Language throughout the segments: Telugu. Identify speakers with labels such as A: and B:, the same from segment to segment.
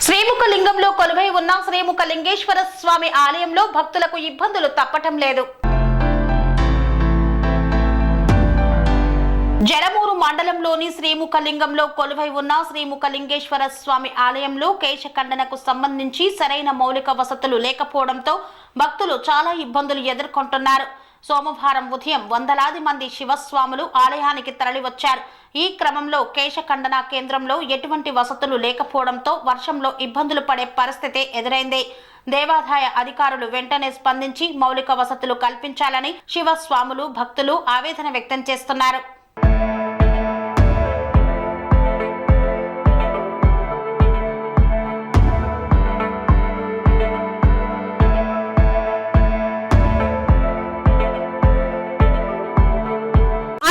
A: శ్రీముఖలింగంలో కొలువై ఉన్న శ్రీముఖలింగేశ్వర స్వామి ఆలయంలో భక్తులకు ఇబ్బందులు తప్పటం లేదు. జలమూరు మండలంలోని శ్రీముఖలింగంలో కొలువై ఉన్న శ్రీముఖలింగేశ్వర స్వామి ఆలయంలో కేశఖండనకు సంబంధించి సరైన మౌలిక వసతులు లేకపోవడంతో భక్తులు చాలా ఇబ్బందులు ఎదుర్కొంటున్నారు. సోమవారం ఉదయం వందలాది మంది శివస్వాములు ఆలయానికి తరలివచ్చారు. ఈ క్రమంలో కేశఖండన కేంద్రంలో ఎటువంటి వసతులు లేకపోవడంతో వర్షంలో ఇబ్బందులు పడే పరిస్థితి ఎదురైంది. దేవాదాయ అధికారులు వెంటనే స్పందించి మౌలిక వసతులు కల్పించాలని శివస్వాములు భక్తులు ఆవేదన వ్యక్తం చేస్తున్నారు.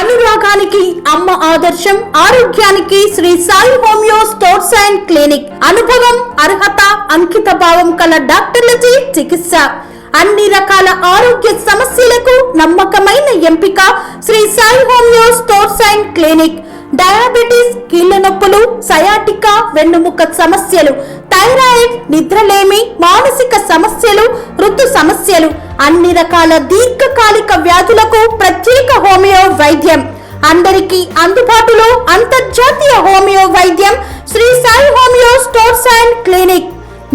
B: అనురాగానికి అమ్మ ఆదర్శం, ఆరోగ్యానికి Shri Sai homeo stores and clinic. అనుభవం, అర్హత, అంకిత భావం కల డాక్టర్లచే చికిత్స. అన్ని రకాల ఆరోగ్య సమస్యలకు నమ్మకమైన ఎంపిక Shri Sai homeo stores and clinic. Diabetes, కీళ్ల నొప్పులు, సయాటికా, వెన్నుముక సమస్యలు, థైరాయిడ్, నిద్రలేమి, మానసిక సమస్యలు, ఋతు సమస్యలు, అన్ని రకాల దీర్ఘకాలిక వ్యాధులకు ప్రత్యేక హోమియో వైద్యం. అందరికీ అందుబాటులో అంతర్జాతీయ హోమియో వైద్యం Sri Sai homeo stores and clinic.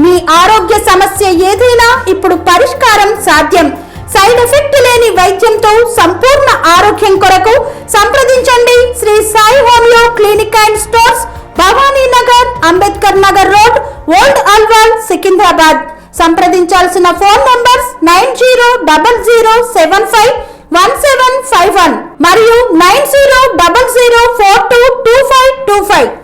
B: మీ ఆరోగ్య సమస్య ఏదైనా ఇప్పుడు పరిష్కారం సాధ్యం. సైడ్ ఎఫెక్ట్ లేని వైద్యంతో సంపూర్ణ ఆరోగ్యం కొరకు సంప్రదించండి Sri Sai homeo clinic and stores, Bhavani Nagar, Ambedkar Nagar road, old Alwal, Secunderabad. సంప్రదించాల్సిన ఫోన్ నంబర్స్ 9000751751 మరియు 9000422525.